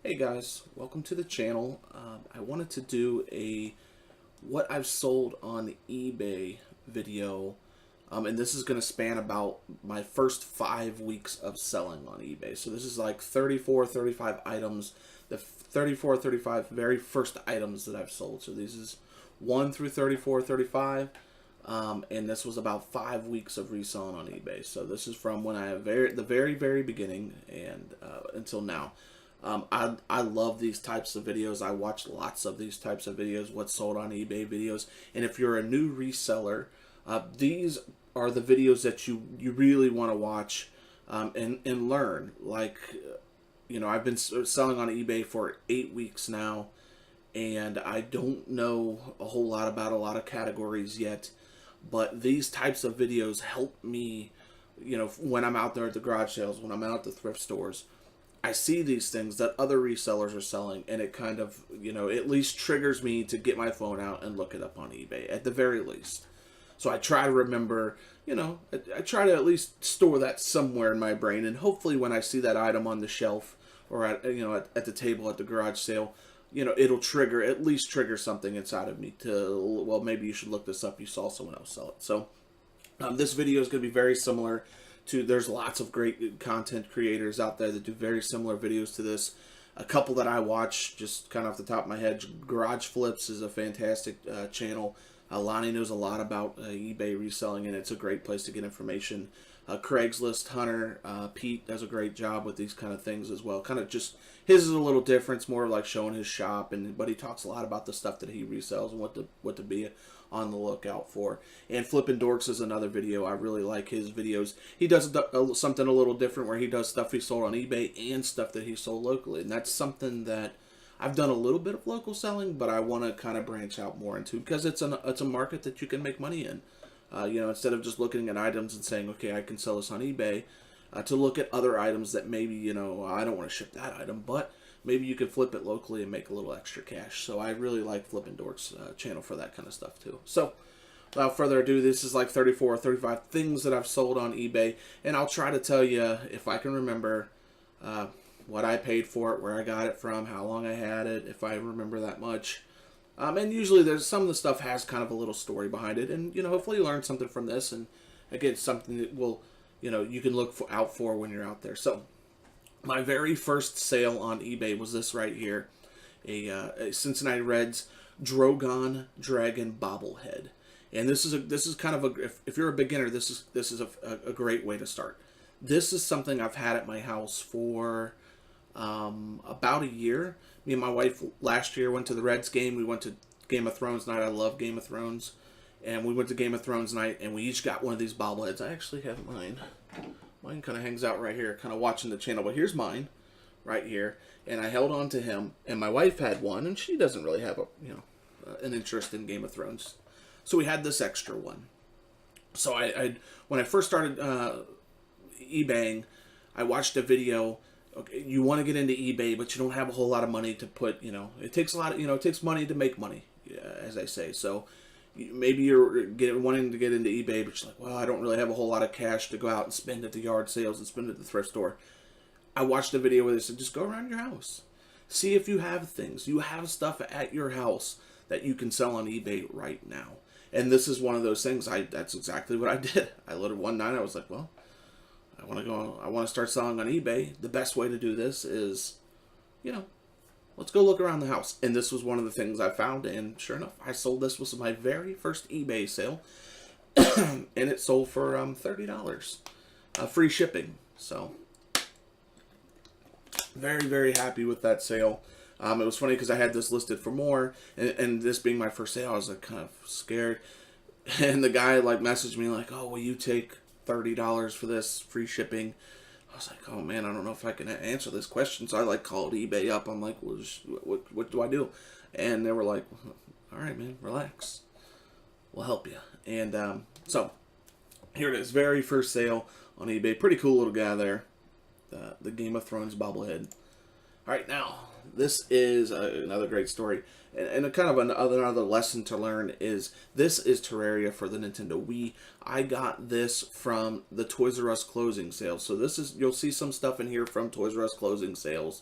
Hey guys, welcome to the channel. I wanted to do a what I've sold on eBay video, and this is going to span about my first 5 weeks of selling on eBay. So this is like 34, 35 items, the 34, 35 very first items that I've sold. So this is 1 through 34, 35, and this was about 5 weeks of reselling on eBay. So this is from when the very beginning and until now. I love these types of videos. I watch lots of these types of videos, what's sold on eBay videos. And if you're a new reseller, these are the videos that you really want to watch and learn. Like, I've been selling on eBay for 8 weeks now, and I don't know a whole lot about a lot of categories yet. But these types of videos help me, when I'm out there at the garage sales, when I'm out at the thrift stores. I see these things that other resellers are selling, and it kind of, at least triggers me to get my phone out and look it up on eBay, at the very least. So I try to remember, I try to at least store that somewhere in my brain, and hopefully when I see that item on the shelf or at the table at the garage sale, it'll at least trigger something inside of me to, well, maybe you should look this up. You saw someone else sell it. So this video is going to be very similar. There's lots of great content creators out there that do very similar videos to this. A couple that I watch, just kind of off the top of my head, Garage Flips is a fantastic channel. Lonnie knows a lot about eBay reselling, and it's a great place to get information. Craigslist Hunter, Pete does a great job with these kind of things as well. Kind of just, his is a little different. It's more like showing his shop, but he talks a lot about the stuff that he resells and what to be on the lookout for. And Flippin' Dorks is another video. I really like his videos. He does something a little different where he does stuff he sold on eBay and stuff that he sold locally. And that's something that I've done a little bit of local selling, but I want to kind of branch out more into, because it's a market that you can make money in. Instead of just looking at items and saying, okay, I can sell this on eBay, to look at other items that maybe, I don't want to ship that item, but maybe you could flip it locally and make a little extra cash. So I really like Flippin' Dorks channel for that kind of stuff too. So without further ado, this is like 34 or 35 things that I've sold on eBay, and I'll try to tell you, if I can remember, what I paid for it, where I got it from, how long I had it, if I remember that much. And usually there's some of the stuff has kind of a little story behind it, and hopefully you learn something from this, and again, something that will, you can look out for when you're out there. So my very first sale on eBay was this right here, a Cincinnati Reds Drogon Dragon bobblehead, and this is kind of if you're a beginner, this is a great way to start. This is something I've had at my house for about a year. Me and my wife last year went to the Reds game. We went to Game of Thrones night. I love Game of Thrones. And we went to Game of Thrones night, and we each got one of these bobbleheads. I actually have mine. Mine kind of hangs out right here, kind of watching the channel. But here's mine, right here. And I held on to him. And my wife had one, and she doesn't really have an interest in Game of Thrones. So we had this extra one. So when I first started eBaying, I watched a video. Okay, you want to get into eBay, but you don't have a whole lot of money to put, it takes a lot of, it takes money to make money, as I say. So maybe you're wanting to get into eBay, but you're like, well, I don't really have a whole lot of cash to go out and spend at the yard sales and spend at the thrift store. I watched a video where they said, just go around your house. See if you have things. You have stuff at your house that you can sell on eBay right now. And this is one of those things. That's exactly what I did. I loaded one night. I was like, well, I want to start selling on eBay. The best way to do this is, let's go look around the house. And this was one of the things I found, and sure enough, I sold this. Was my very first eBay sale, and it sold for $30, free shipping. So very happy with that sale. It was funny because I had this listed for more, and this being my first sale, I was like kind of scared. And the guy messaged me like, "Oh, will you take $30 for this, free shipping?" I was like, oh man, I don't know if I can answer this question. So I called eBay up. I'm like, well, what do I do? And they were like, all right, man, relax. We'll help you. And so here it is, very first sale on eBay. Pretty cool little guy there, the Game of Thrones bobblehead. All right, now this is another great story, and a kind of another lesson to learn is this is Terraria for the Nintendo Wii. I got this from the Toys R Us closing sales. So this is, you'll see some stuff in here from Toys R Us closing sales.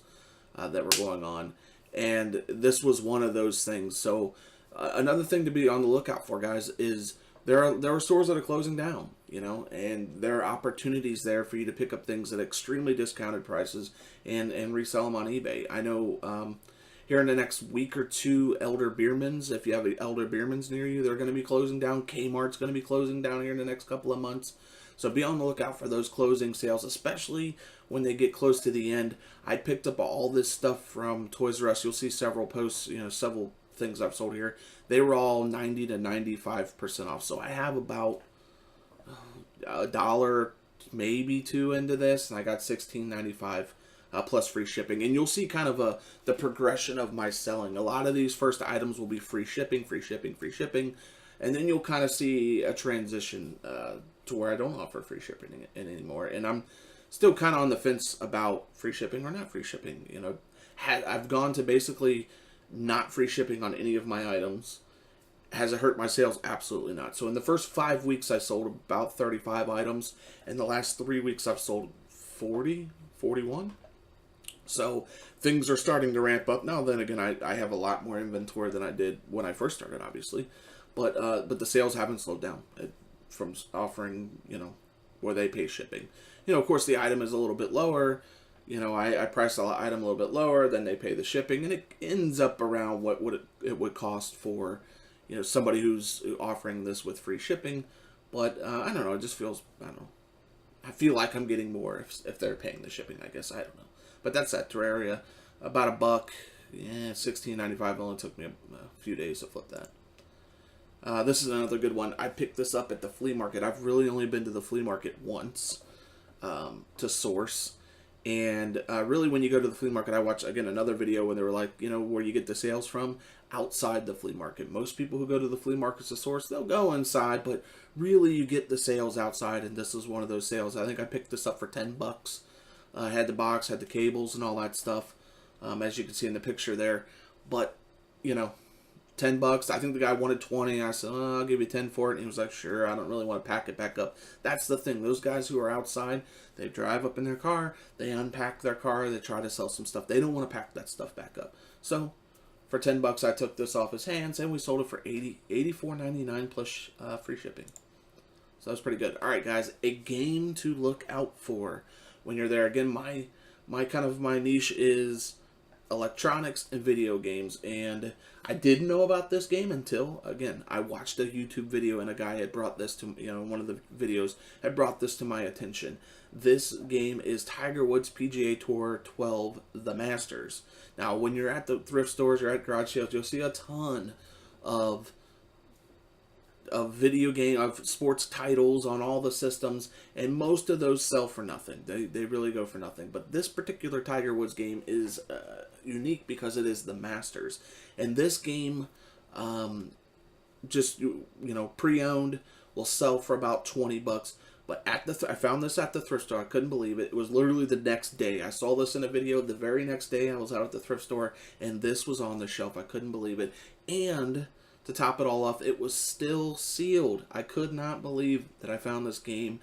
that were going on, and this was one of those things. So another thing to be on the lookout for, guys, is there are stores that are closing down, and there are opportunities there for you to pick up things at extremely discounted prices and resell them on eBay. I know here in the next week or two, Elder Beermans, if you have Elder Beermans near you, they're going to be closing down. Kmart's going to be closing down here in the next couple of months. So be on the lookout for those closing sales, especially when they get close to the end. I picked up all this stuff from Toys R Us. You'll see several posts, several things I've sold here. They were all 90 to 95% off. So I have about $1, maybe $2 into this, and I got $16.95 plus free shipping. And you'll see kind of the progression of my selling. A lot of these first items will be free shipping, free shipping, free shipping, and then you'll kind of see a transition to where I don't offer free shipping anymore. And I'm still kind of on the fence about free shipping or not free shipping. I've gone to basically not free shipping on any of my items. Has it hurt my sales? Absolutely not. So in the first 5 weeks, I sold about 35 items. In the last 3 weeks, I've sold 40, 41. So things are starting to ramp up. Now then again, I have a lot more inventory than I did when I first started, obviously. But the sales haven't slowed down from offering, where they pay shipping. Of course, the item is a little bit lower. I price the item a little bit lower, then they pay the shipping, and it ends up around what it would cost for, somebody who's offering this with free shipping. But I don't know. It just feels, I don't know. I feel like I'm getting more if they're paying the shipping, I guess. I don't know. But that's that Terraria. About $1. Yeah, $16.95. Only took me a few days to flip that. This is another good one. I picked this up at the flea market. I've really only been to the flea market once to source. And really, when you go to the flea market, I watched, again, another video when they were like, where you get the sales from, outside the flea market. Most people who go to the flea markets to source, they'll go inside, but really you get the sales outside, and this is one of those sales. I think I picked this up for $10. Had the box, had the cables, and all that stuff, as you can see in the picture there. But, $10. I think the guy wanted 20. I said, I'll give you 10 for it. And he was like, sure, I don't really want to pack it back up. That's the thing. Those guys who are outside, they drive up in their car, they unpack their car, they try to sell some stuff. They don't want to pack that stuff back up. So for $10, I took this off his hands, and we sold it for $84.99 plus free shipping. So that was pretty good. All right, guys, a game to look out for when you're there. Again, my niche is electronics and video games, and I didn't know about this game until, again, I watched a YouTube video and a guy had brought this to, one of the videos had brought this to my attention. This game is Tiger Woods PGA Tour 12, The Masters. Now, when you're at the thrift stores or at garage sales, you'll see a ton of video game, of sports titles on all the systems, and most of those sell for nothing. They really go for nothing. But this particular Tiger Woods game is unique because it is the Masters. And this game, just, pre-owned, will sell for about $20. But I found this at the thrift store. I couldn't believe it. It was literally the next day. I saw this in a video. The very next day, I was out at the thrift store, and this was on the shelf. I couldn't believe it. And to top it all off, it was still sealed. I could not believe that I found this game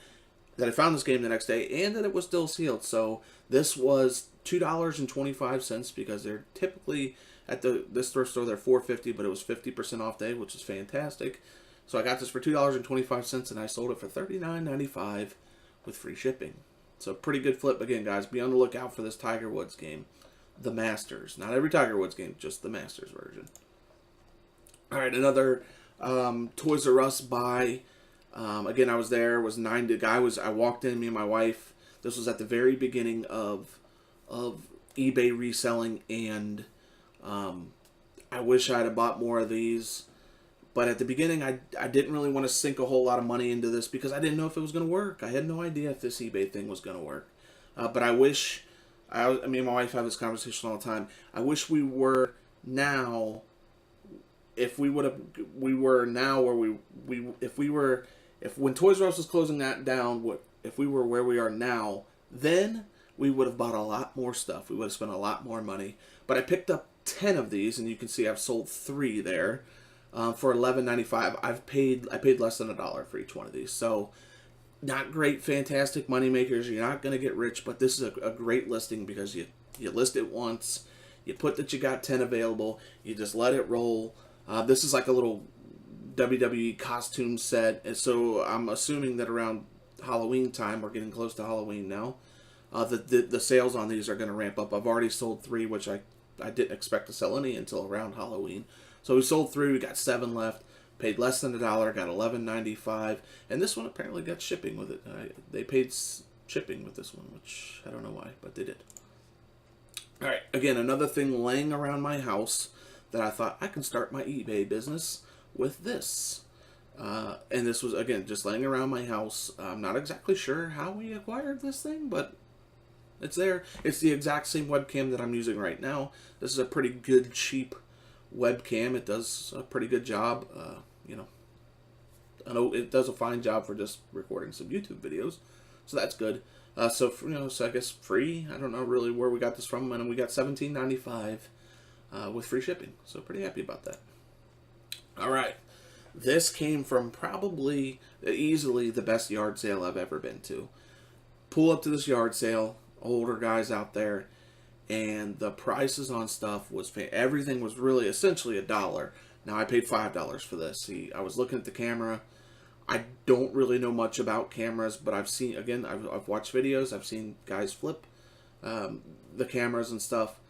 the next day, and that it was still sealed. So this was $2.25 because they're typically at this thrift store they're $4.50, but it was 50% off day, which is fantastic. So I got this for $2.25, and I sold it for $39.95 with free shipping. So pretty good flip again, guys. Be on the lookout for this Tiger Woods game, the Masters. Not every Tiger Woods game, just the Masters version. All right, another Toys R Us buy. Again, I was there. Was 9 to I walked in. Me and my wife. This was at the very beginning of eBay reselling, and I wish I'd have bought more of these. But at the beginning, I didn't really want to sink a whole lot of money into this because I didn't know if it was going to work. I had no idea if this eBay thing was going to work. But I wish, me and my wife have this conversation all the time. I wish we were now. If we were now where if when Toys R Us was closing that down, if we were where we are now, then we would have bought a lot more stuff. We would have spent a lot more money. But I picked up 10 of these, and you can see I've sold 3 there for $11.95. I paid less than $1 for each one of these. So not great, fantastic money makers. You're not going to get rich, but this is a great listing because you You list it once, you put that you got 10 available, you just let it roll. This is like a little WWE costume set, and so I'm assuming that around Halloween time, we're getting close to Halloween now, the sales on these are going to ramp up. I've already sold 3, which I didn't expect to sell any until around Halloween. So we sold 3, we got 7 left, paid less than $1, got $11.95, and this one apparently got shipping with it. They paid shipping with this one, which I don't know why, but they did. Alright, again, another thing laying around my house that I thought I can start my eBay business with this. And this was, again, just laying around my house. I'm not exactly sure how we acquired this thing, but it's there. It's the exact same webcam that I'm using right now. This is a pretty good, cheap webcam. It does a pretty good job. You know, I know it does a fine job for just recording some YouTube videos, so that's good. So I guess free. I don't know really where we got this from, and we got $17.95 with free shipping. So pretty happy about that. All right, this came from probably easily the best yard sale I've ever been to. Pull up to this yard sale, older guys out there, and the prices on stuff was everything was really essentially $1. Now I paid $5 for this. See, I was looking at the camera. I don't really know much about cameras, but I've seen, again, I've watched videos. I've seen guys flip the cameras and stuff,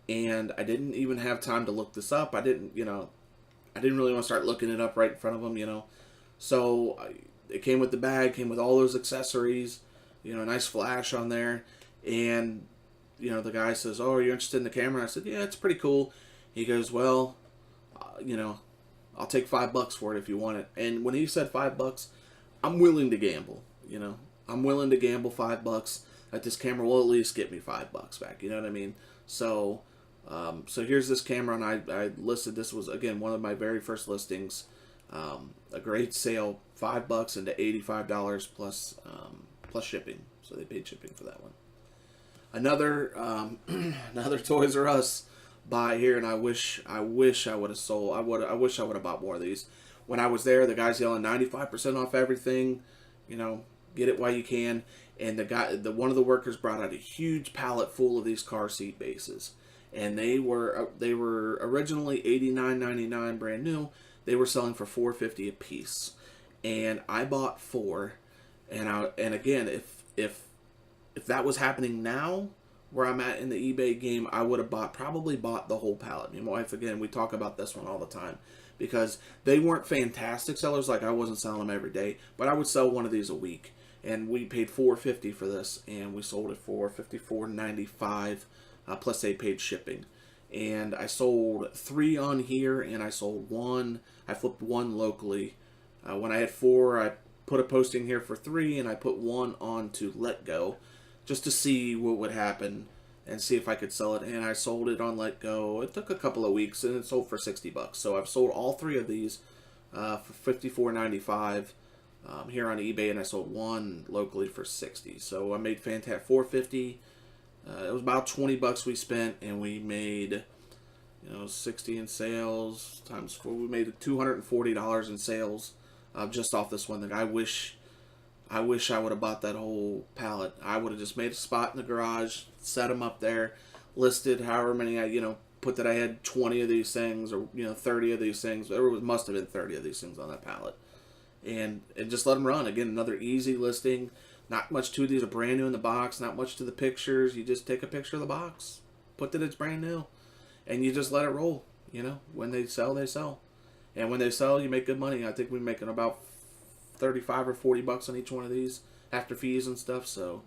and I didn't even have time to look this up. I didn't really want to start looking it up right in front of them, So it came with the bag, came with all those accessories, a nice flash on there, and the guy says, "Oh, are you interested in the camera?" I said, "Yeah, it's pretty cool." He goes, "Well, I'll take $5 for it if you want it." And when he said $5, I'm willing to gamble. I'm willing to gamble $5 that this camera will at least get me $5 back. You know what I mean? So, so here's this camera, and I listed. This was again one of my very first listings. A great sale, $5 into $85 plus shipping. So they paid shipping for that one. Another another Toys R Us buy here, and I wish I would have sold. I wish I would have bought more of these. When I was there, the guy's yelling 95% off everything. Get it while you can. And one of the workers brought out a huge pallet full of these car seat bases, and they were originally $89.99 brand new. They were selling for $4.50 a piece, and I bought 4. And again, if that was happening now, where I'm at in the eBay game, I would have probably bought the whole pallet. My wife, again, we talk about this one all the time, because they weren't fantastic sellers. Like, I wasn't selling them every day, but I would sell one of these a week. And we paid $4.50 for this, and we sold it for $54.95 plus they paid shipping. And I sold 3 on here, and I sold 1. I flipped 1 locally. When I had 4, I put a posting here for 3, and I put 1 on to Let Go, just to see what would happen and see if I could sell it. And I sold it on Let Go. It took a couple of weeks, and it sold for $60. So I've sold all 3 of these for $54.95 here on eBay, and I sold 1 locally for $60. So I made fantastic $4.50. It was about $20 we spent, and we made 60 in sales times 4. We made $240 in sales just off this one thing. I wish I would have bought that whole pallet. I would have just made a spot in the garage, set them up there, listed however many put that I had 20 of these things, or 30 of these things. There must have been 30 of these things on that pallet, and just let them run. Again, another easy listing. Not much to these. Are brand new in the box. Not much to the pictures. You just take a picture of the box, put that it's brand new, and you just let it roll. When they sell, they sell, and when they sell, you make good money. I think we're making about $35 or $40 on each one of these after fees and stuff. So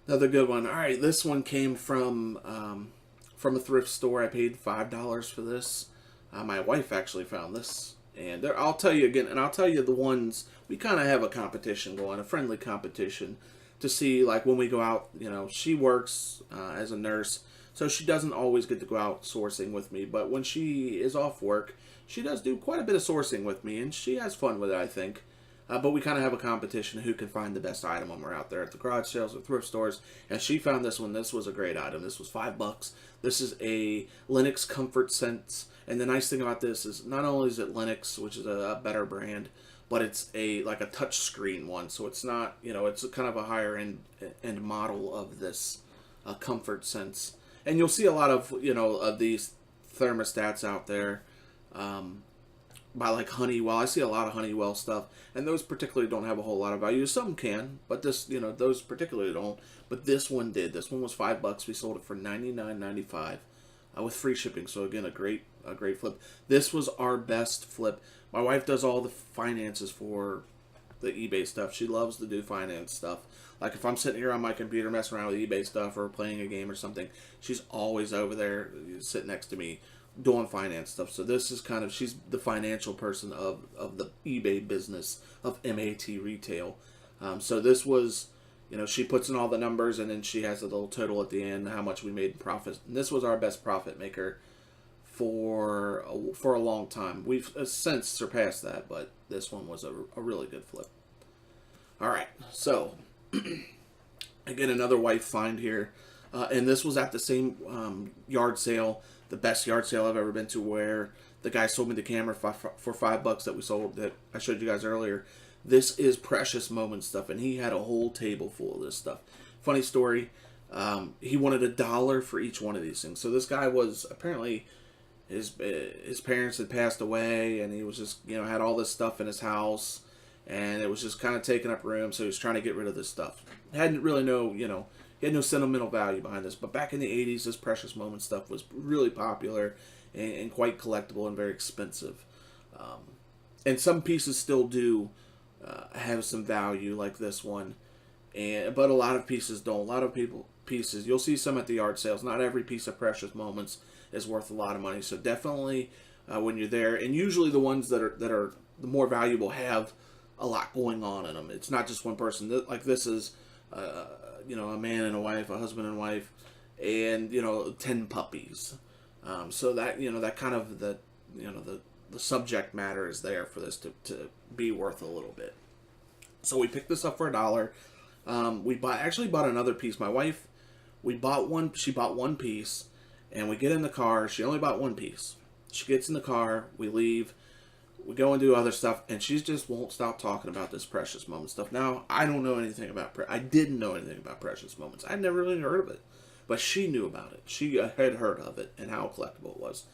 another good one. All right, this one came from a thrift store. I paid $5 for this. My wife actually found this, and I'll tell you again, and I'll tell you the ones we kind of have a competition going, a friendly competition, to see, like, when we go out. She works as a nurse, so she doesn't always get to go out sourcing with me, but when she is off work, she does do quite a bit of sourcing with me, and she has fun with it, I think. But we kind of have a competition who can find the best item when we're out there at the garage sales or thrift stores. And she found this one. This was a great item. This was $5. This is a Linux Comfort Sense. And the nice thing about this is not only is it Linux, which is a better brand, but it's like a touch screen one. So it's not, it's kind of a higher end model of this comfort sense. And you'll see a lot of, of these thermostats out there by like Honeywell. I see a lot of Honeywell stuff, and those particularly don't have a whole lot of value. Some can, but those particularly don't. But this one did. This one was $5. We sold it for $99.95 with free shipping. So again, a great flip. This was our best flip. My wife does all the finances for the eBay stuff. She loves to do finance stuff. Like if I'm sitting here on my computer messing around with eBay stuff or playing a game or something, she's always over there sitting next to me doing finance stuff. So this is she's the financial person of the eBay business of MAT retail. So this was, she puts in all the numbers and then she has a little total at the end, how much we made in profit. And this was our best profit maker for a long time. We've since surpassed that, but this one was a really good flip. All right, so again, another wife find here, and this was at the same yard sale, the best yard sale I've ever been to, where the guy sold me the camera for $5 that we sold, that I showed you guys earlier. This is precious moment stuff, and he had a whole table full of this stuff. Funny story, he wanted $1 for each one of these things. So this guy was apparently, his parents had passed away, and he was just, had all this stuff in his house, and it was just kind of taking up room, so he was trying to get rid of this stuff. Hadn't really he had no sentimental value behind this, but back in the 80s, this precious moment stuff was really popular and quite collectible and very expensive. And some pieces still do have some value, like this one, but a lot of pieces don't. A lot of pieces, you'll see some at the yard sales. Not every piece of precious moments is worth a lot of money, so definitely when you're there, and usually the ones that are the more valuable have a lot going on in them. It's not just one person. Like this is a man and a wife, a husband and wife, and 10 puppies. So that that kind of the subject matter is there for this to be worth a little bit. So we picked this up for $1. We actually bought another piece. My wife, she bought one piece, and we get in the car. She only bought one piece. She gets in the car, we leave, we go and do other stuff, and she just won't stop talking about this precious moment stuff. Now, I don't know anything about I didn't know anything about precious moments. I'd never really heard of it, but she knew about it. She had heard of it and how collectible it was.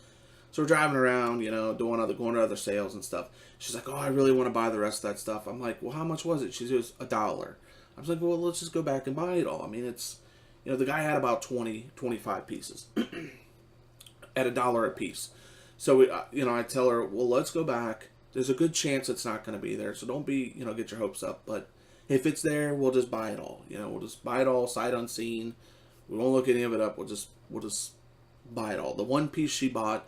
So we're driving around, going to other sales and stuff. She's like, "Oh, I really want to buy the rest of that stuff." I'm like, "Well, how much was it?" She says, $1. I was like, "Well, let's just go back and buy it all." I mean, it's, the guy had about 25 pieces at $1 a piece. So I tell her, "Well, let's go back. There's a good chance it's not going to be there, so don't be, get your hopes up. But if it's there, we'll just buy it all. We'll just buy it all sight unseen. We won't look any of it up. We'll just buy it all." The one piece she bought,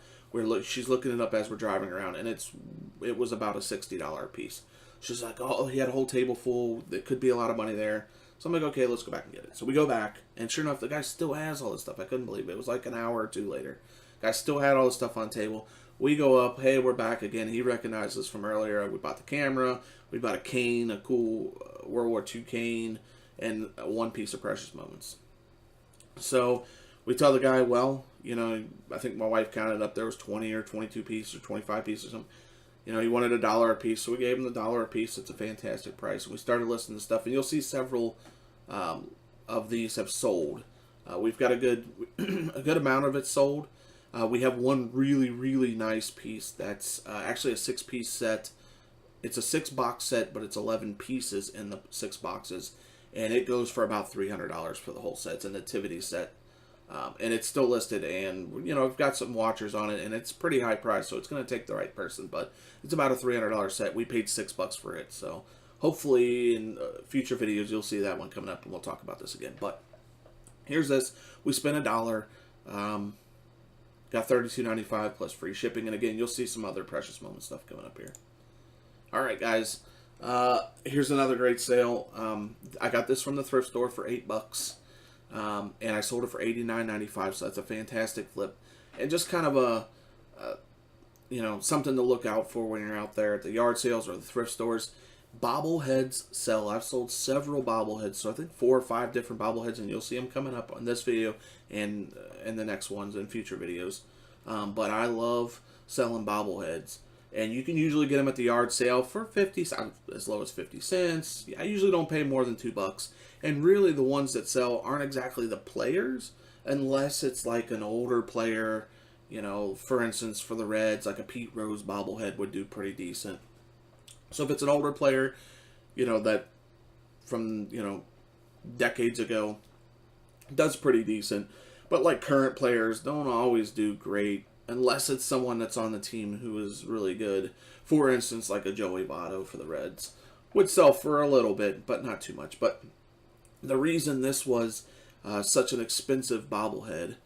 she's looking it up as we're driving around, and it was about a $60 piece. She's like, "Oh, he had a whole table full. There could be a lot of money there." So I'm like, "Okay, let's go back and get it." So we go back, and sure enough, the guy still has all this stuff. I couldn't believe it. It was like an hour or two later. The guy still had all this stuff on the table. We go up, "Hey, we're back again." He recognized us from earlier. We bought the camera. We bought a cane, a cool World War II cane, and one piece of precious moments. So we tell the guy, "Well, I think my wife counted up. There was 20 or 22 pieces or 25 pieces or something. He wanted $1 a piece, so we gave him the $1 a piece. It's a fantastic price." And we started listing the stuff, and you'll see several of these have sold. We've got a good amount of it sold. We have one really, really nice piece that's actually a 6-piece set. It's a 6-box set, but it's 11 pieces in the 6 boxes, and it goes for about $300 for the whole set. It's a nativity set, and it's still listed, and we've got some watchers on it, and it's pretty high price, so it's going to take the right person, but it's about a $300 set. We paid $6 for it, so hopefully in future videos you'll see that one coming up, and we'll talk about this again. But here's this. We spent $1. Got $32.95 plus free shipping, and again, you'll see some other precious moment stuff coming up here. All right, guys. Here's another great sale. I got this from the thrift store for $8, and I sold it for $89.95. So that's a fantastic flip, and just kind of something to look out for when you're out there at the yard sales or the thrift stores. Bobbleheads sell. I've sold several bobbleheads, so I think 4 or 5 different bobbleheads, and you'll see them coming up on this video and the next ones in future videos. But I love selling bobbleheads, And you can usually get them at the yard sale for 50, as low as 50 cents. I usually don't pay more than $2. And really the ones that sell aren't exactly the players, unless it's like an older player. You know, for instance, for the Reds, like a Pete Rose bobblehead would do pretty decent. So if it's an older player, you know, that from, you know, decades ago, does pretty decent. But like current players don't always do great unless it's someone that's on the team who is really good. For instance, like a Joey Votto for the Reds would sell for a little bit, but not too much. But the reason this was such an expensive bobblehead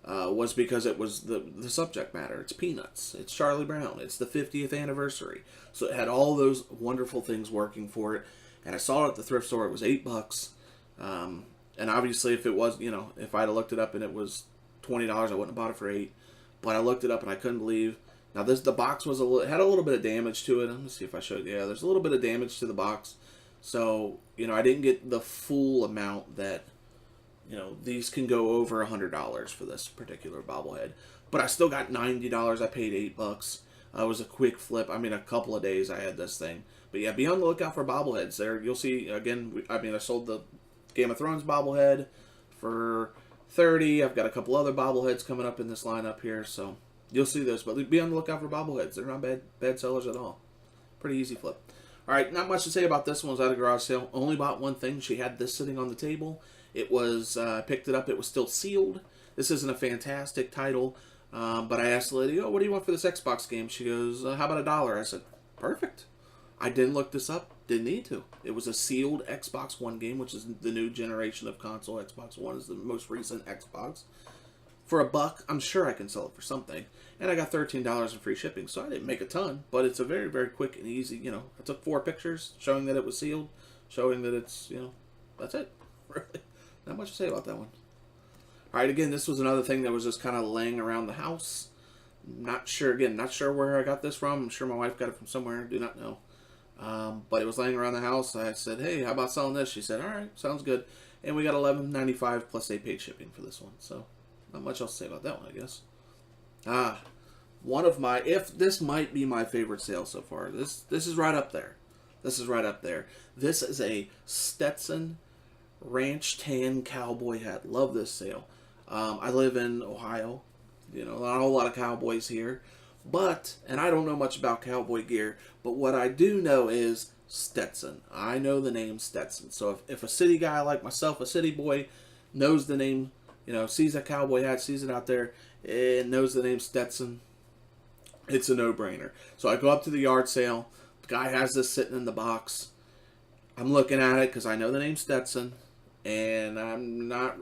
was because it was the subject matter. It's Peanuts. It's Charlie Brown. It's the 50th anniversary. So it had all those wonderful things working for it. And I saw it at the thrift store. It was $8. And obviously, if it was, you know, if I'd have looked it up and it was $20, I wouldn't have bought it for $8. But I looked it up and I couldn't believe. Now the box was had a little bit of damage to it. Let me see if I showed you. Yeah, there's a little bit of damage to the box. So, you know, I didn't get the full amount that, you know, these can go over $100 for this particular bobblehead. But I still got $90. I paid $8. It was a quick flip. I mean, a couple of days I had this thing. But yeah, be on the lookout for bobbleheads. There, you'll see, again, I sold the Game of Thrones bobblehead for $30. I've got a couple other bobbleheads coming up in this lineup here, so you'll see those. But be on the lookout for bobbleheads. They're not bad sellers at all. Pretty easy flip. All right, not much to say about this one. It was at a garage sale. Only bought one thing. She had this sitting on the table. It was, I picked it up. It was still sealed. This isn't a fantastic title, but I asked the lady, "Oh, what do you want for this Xbox game?" She goes, "How about $1?" I said, "Perfect." I didn't look this up. Didn't need to. It was a sealed Xbox One game, which is the new generation of console. Xbox One is the most recent Xbox. For $1, I'm sure I can sell it for something. And I got $13 in free shipping, so I didn't make a ton. But it's a very, very quick and easy, you know. I took 4 pictures showing that it was sealed, showing that it's, you know, that's it. Really. Not much to say about that one. All right, again, this was another thing that was just kind of laying around the house. Not sure where I got this from. I'm sure my wife got it from somewhere. Do not know. But it was laying around the house. I said, "Hey, how about selling this?" She said, "All right, sounds good." And we got $11.95 plus they paid shipping for this one. So not much else to say about that one, I guess. One of my, if this might be my favorite sale so far. This is right up there. This is right up there. This is a Stetson Ranch Tan cowboy hat. Love this sale. I live in Ohio. You know, not a whole lot of cowboys here. But, and I don't know much about cowboy gear, but what I do know is Stetson. I know the name Stetson. So if a city guy like myself, a city boy, knows the name, you know, sees a cowboy hat, sees it out there, and knows the name Stetson, it's a no-brainer. So I go up to the yard sale. The guy has this sitting in the box. I'm looking at it because I know the name Stetson, and I'm not,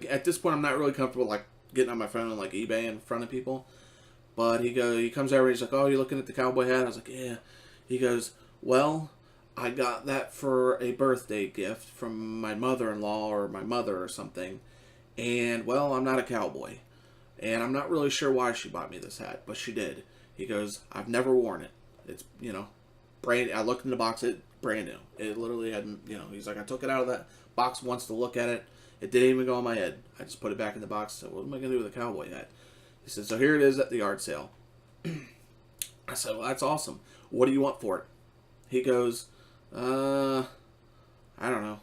at this point, I'm not really comfortable, like, getting on my phone and, like, eBay in front of people. But he comes over, he's like, "Oh, you're looking at the cowboy hat?" I was like, "Yeah." He goes, "Well, I got that for a birthday gift from my mother-in-law or my mother or something. And, well, I'm not a cowboy. And I'm not really sure why she bought me this hat, but she did." He goes, "I've never worn it. It's, you know, brand. I looked in the box, it brand new. It literally hadn't, you know." He's like, "I took it out of that box once to look at it. It didn't even go on my head. I just put it back in the box and said, what am I going to do with a cowboy hat?" He said, "So here it is at the yard sale." I said, "Well, that's awesome. What do you want for it?" He goes, I don't know,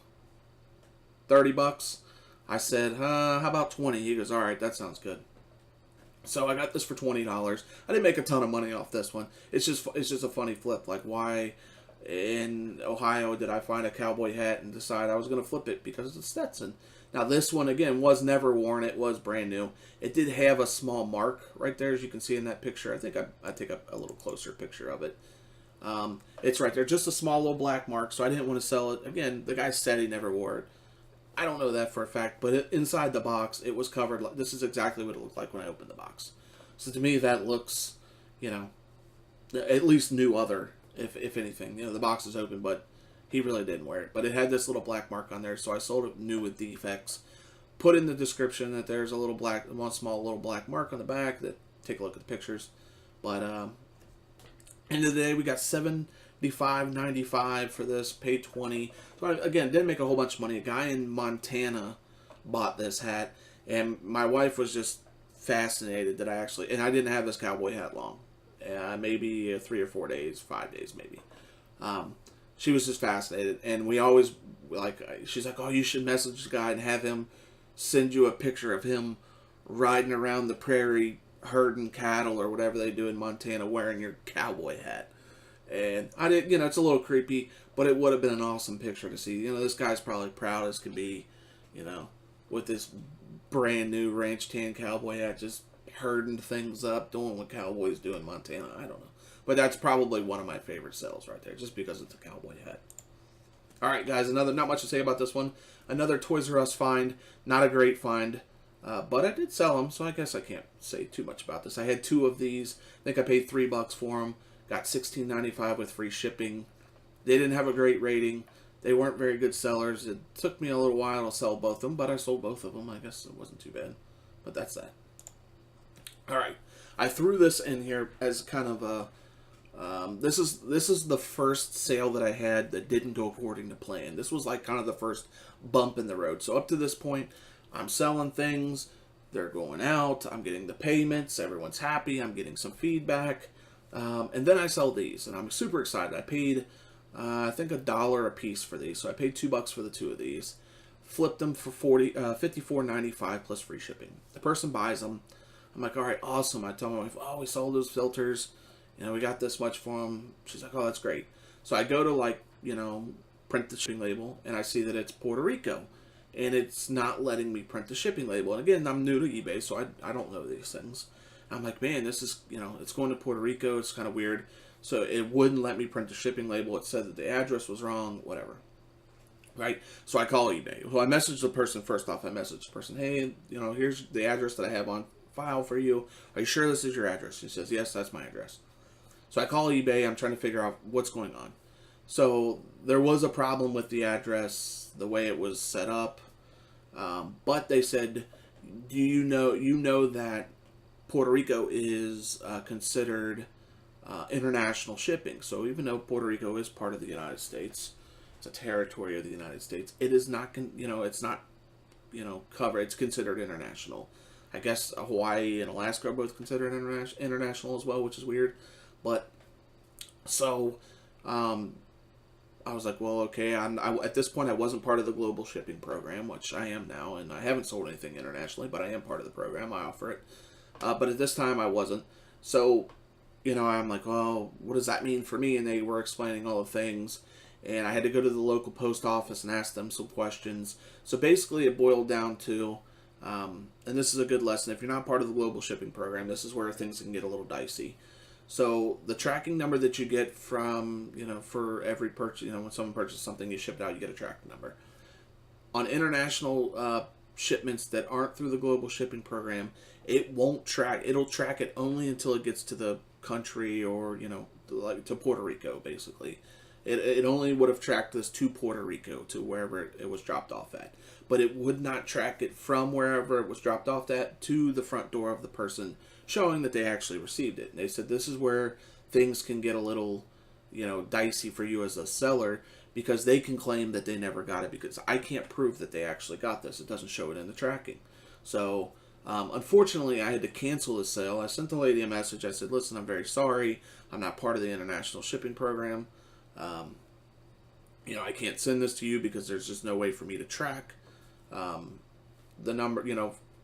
$30. I said, how about 20? He goes, "All right, that sounds good." So I got this for $20. I didn't make a ton of money off this one. It's just a funny flip. Like, why in Ohio did I find a cowboy hat and decide I was going to flip it because it's Stetson? Now, this one, again, was never worn. It was brand new. It did have a small mark right there, as you can see in that picture. I think I take a little closer picture of it. It's right there. Just a small little black mark, so I didn't want to sell it. Again, the guy said he never wore it. I don't know that for a fact, but inside the box, it was covered. This is exactly what it looked like when I opened the box. So to me, that looks, you know, at least new other, if anything. You know, the box is open, but he really didn't wear it. But it had this little black mark on there, so I sold it new with defects. Put in the description that there's one small little black mark on the back. That take a look at the pictures. But end of the day, we got $75.95 for this. Paid $20. So again, didn't make a whole bunch of money. A guy in Montana bought this hat, and my wife was just fascinated that I didn't have this cowboy hat long. maybe 3 or 4 days, 5 days maybe. She was just fascinated, and we always, like, she's like, oh, you should message this guy and have him send you a picture of him riding around the prairie herding cattle or whatever they do in Montana wearing your cowboy hat. And I did, it's a little creepy, but it would have been an awesome picture to see. This guy's probably proud as can be, with this brand new ranch tan cowboy hat, just herding things up, doing what cowboys do in Montana. I don't know. But that's probably one of my favorite sales right there, just because it's a cowboy hat. All right, guys, not much to say about this one. Another Toys R Us find. Not a great find, but I did sell them, so I guess I can't say too much about this. I had 2 of these. I think I paid $3 for them. Got $16.95 with free shipping. They didn't have a great rating. They weren't very good sellers. It took me a little while to sell both of them, but I sold both of them. I guess it wasn't too bad. But that's that. All right. I threw this in here as kind of a... this is the first sale that I had that didn't go according to plan. This was like kind of the first bump in the road. So up to this point, I'm selling things. They're going out. I'm getting the payments. Everyone's happy. I'm getting some feedback. And then I sell these, and I'm super excited. I paid, I think $1 a piece for these. So I paid $2 for the 2 of these. Flipped them for $54.95 plus free shipping. The person buys them. I'm like, all right, awesome. I tell my wife, oh, we sold those filters. We got this much for them. She's like, oh, that's great. So I go to, print the shipping label, and I see that it's Puerto Rico. And it's not letting me print the shipping label. And again, I'm new to eBay, so I don't know these things. I'm like, man, this is, it's going to Puerto Rico. It's kind of weird. So it wouldn't let me print the shipping label. It said that the address was wrong, whatever. Right? So I call eBay. So I message the person first off. I message the person, hey, here's the address that I have on file for you. Are you sure this is your address? He says, yes, that's my address. So I call eBay. I'm trying to figure out what's going on. So there was a problem with the address, the way it was set up. But they said, do you know that Puerto Rico is considered international shipping? So even though Puerto Rico is part of the United States, it's a territory of the United States, it is not, it's not, covered. It's considered international. I guess Hawaii and Alaska are both considered international as well, which is weird. But, so, I was like, well, okay, at this point I wasn't part of the global shipping program, which I am now, and I haven't sold anything internationally, but I am part of the program. I offer it. But at this time I wasn't. So, I'm like, well, what does that mean for me? And they were explaining all the things, and I had to go to the local post office and ask them some questions. So basically it boiled down to, and this is a good lesson, if you're not part of the global shipping program, this is where things can get a little dicey. So the tracking number that you get from, for every purchase, when someone purchases something, you ship it out, you get a tracking number. On international shipments that aren't through the global shipping program, it won't track. It'll track it only until it gets to the country or, like to Puerto Rico, basically. It only would have tracked this to Puerto Rico, to wherever it was dropped off at. But it would not track it from wherever it was dropped off at to the front door of the person, showing that they actually received it. And they said this is where things can get a little, dicey for you as a seller, because they can claim that they never got it because I can't prove that they actually got this. It doesn't show it in the tracking. So, unfortunately, I had to cancel the sale. I sent the lady a message. I said, listen, I'm very sorry. I'm not part of the international shipping program. I can't send this to you because there's just no way for me to track the number,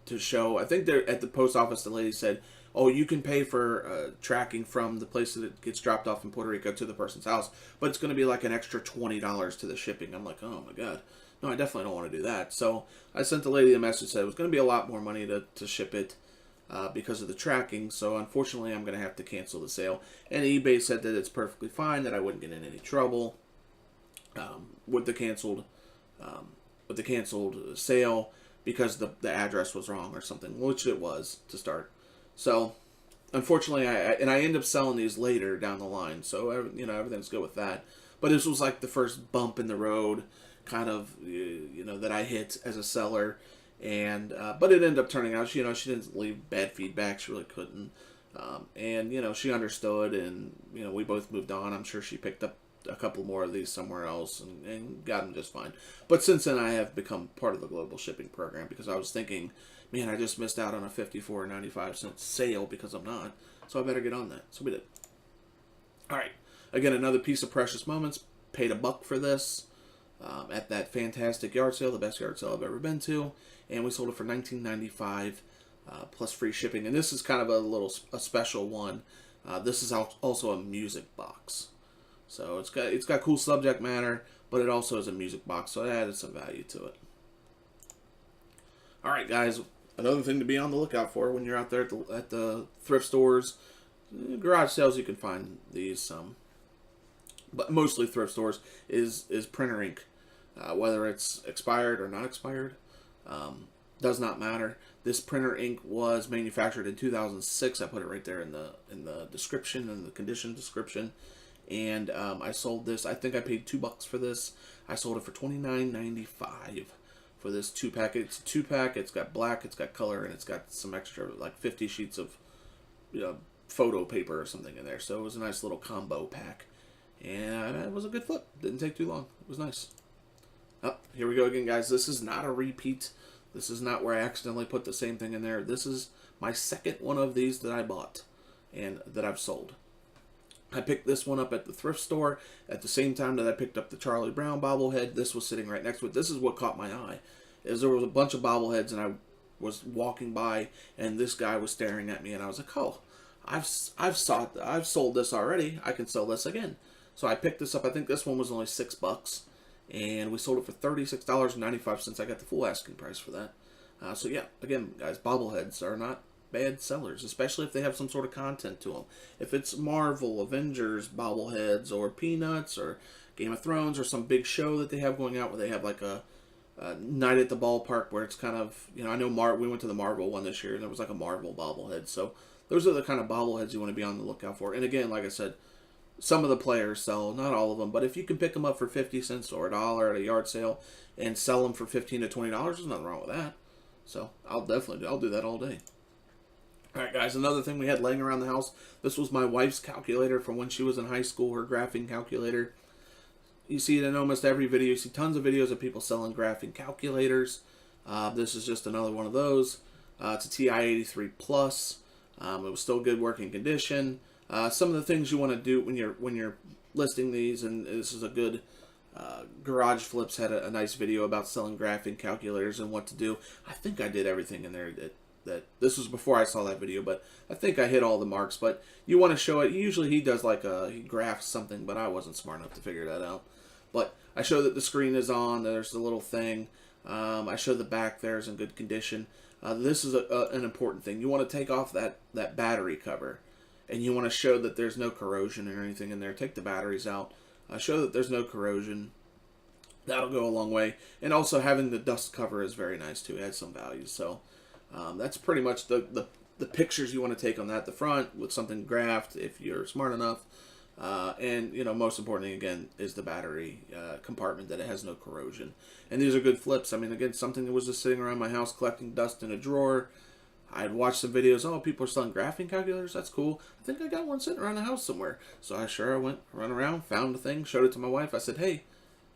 to show. I think they're at the post office. The lady said, oh, you can pay for tracking from the place that it gets dropped off in Puerto Rico to the person's house, but it's going to be like an extra $20 to the shipping. I'm like, oh my God. No, I definitely don't want to do that. So I sent the lady a message, said it was going to be a lot more money to ship it because of the tracking. So unfortunately, I'm going to have to cancel the sale. And eBay said that it's perfectly fine, that I wouldn't get in any trouble with the canceled sale because the address was wrong or something, which it was to start. So unfortunately, I ended up selling these later down the line. So everything's good with that. But this was like the first bump in the road, kind of, that I hit as a seller. And but it ended up turning out, she didn't leave bad feedback. She really couldn't. And she understood, and we both moved on. I'm sure she picked up a couple more of these somewhere else and got them just fine. But since then, I have become part of the global shipping program because I was thinking, man, I just missed out on a 54.95 sale because I'm not. So I better get on that. So we did. All right. Again, another piece of precious moments. Paid $1 for this at that fantastic yard sale, the best yard sale I've ever been to, and we sold it for $19.95 plus free shipping. And this is kind of a special one. This is also a music box, so it's got cool subject matter, but it also is a music box, so it added some value to it. All right, guys. Another thing to be on the lookout for when you're out there at the thrift stores, garage sales. You can find these but mostly thrift stores, is printer ink. Whether it's expired or not expired, does not matter. This printer ink was manufactured in 2006. I put it right there in the description, in the condition description. And I sold this. I think I paid $2 for this. I sold it for $29.95 for this 2-pack. It's a 2-pack. It's got black, it's got color, and it's got some extra, like 50 sheets of photo paper or something in there. So it was a nice little combo pack. And it was a good flip. Didn't take too long. It was nice. Oh, here we go again, guys. This is not a repeat. This is not where I accidentally put the same thing in there. This is my second one of these that I bought and that I've sold. I picked this one up at the thrift store at the same time that I picked up the Charlie Brown bobblehead. This was sitting right next to it. This is what caught my eye. Is there was a bunch of bobbleheads, and I was walking by, and this guy was staring at me, and I was like, oh, I've sold this already. I can sell this again. So I picked this up. I think this one was only $6, and we sold it for $36.95. I got the full asking price for that. So yeah, again, guys, bobbleheads are not bad sellers, especially if they have some sort of content to them. If it's Marvel, Avengers bobbleheads, or Peanuts, or Game of Thrones, or some big show that they have going out where they have like a night at the ballpark where it's kind of, I know we went to the Marvel one this year, and there was like a Marvel bobblehead. So those are the kind of bobbleheads you want to be on the lookout for. And again, like I said, some of the players sell, not all of them, but if you can pick them up for 50 cents or $1 at a yard sale and sell them for $15 to $20, there's nothing wrong with that. So I'll do that all day. All right, guys, another thing we had laying around the house. This was my wife's calculator from when she was in high school, her graphing calculator. You see it in almost every video. You see tons of videos of people selling graphing calculators. This is just another one of those. It's a TI-83 Plus. It was still good working condition. Some of the things you want to do when you're listing these, and this is a good Garage Flips had a nice video about selling graphing calculators and what to do. I think I did everything in there that this was before I saw that video, but I think I hit all the marks. But you want to show it. Usually he does he graphs something, but I wasn't smart enough to figure that out. But I show that the screen is on. There's the little thing. I show the back there is in good condition. This is an important thing. You want to take off that battery cover. And you want to show that there's no corrosion or anything in there. Take the batteries out. Show that there's no corrosion. That'll go a long way. And also having the dust cover is very nice too. It adds some value. So that's pretty much the pictures you want to take on that. The front with something graphed if you're smart enough. And most importantly, again, is the battery compartment, that it has no corrosion. And these are good flips. I mean, again, something that was just sitting around my house collecting dust in a drawer. I'd watched some videos. Oh, people are selling graphing calculators. That's cool. I think I got one sitting around the house somewhere. So I went, run around, found the thing, showed it to my wife. I said, hey,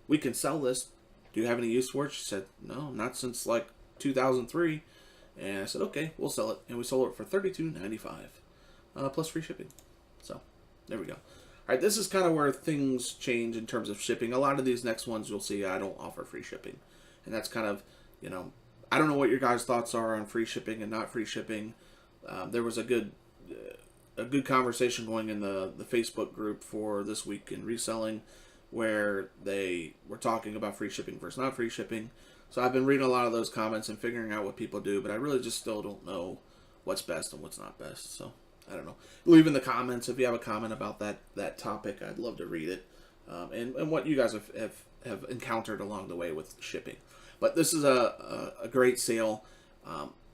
we can sell this. Do you have any use for it? She said, no, not since like 2003. And I said, okay, we'll sell it. And we sold it for $32.95 plus free shipping. So there we go. All right, this is kind of where things change in terms of shipping. A lot of these next ones you'll see I don't offer free shipping. And that's kind of, I don't know what your guys' thoughts are on free shipping and not free shipping. There was a good conversation going in the Facebook group for this week in reselling, where they were talking about free shipping versus not free shipping. So I've been reading a lot of those comments and figuring out what people do, but I really just still don't know what's best and what's not best. So I don't know. Leave in the comments if you have a comment about that topic. I'd love to read it, and what you guys have encountered along the way with shipping. But this is a great sale.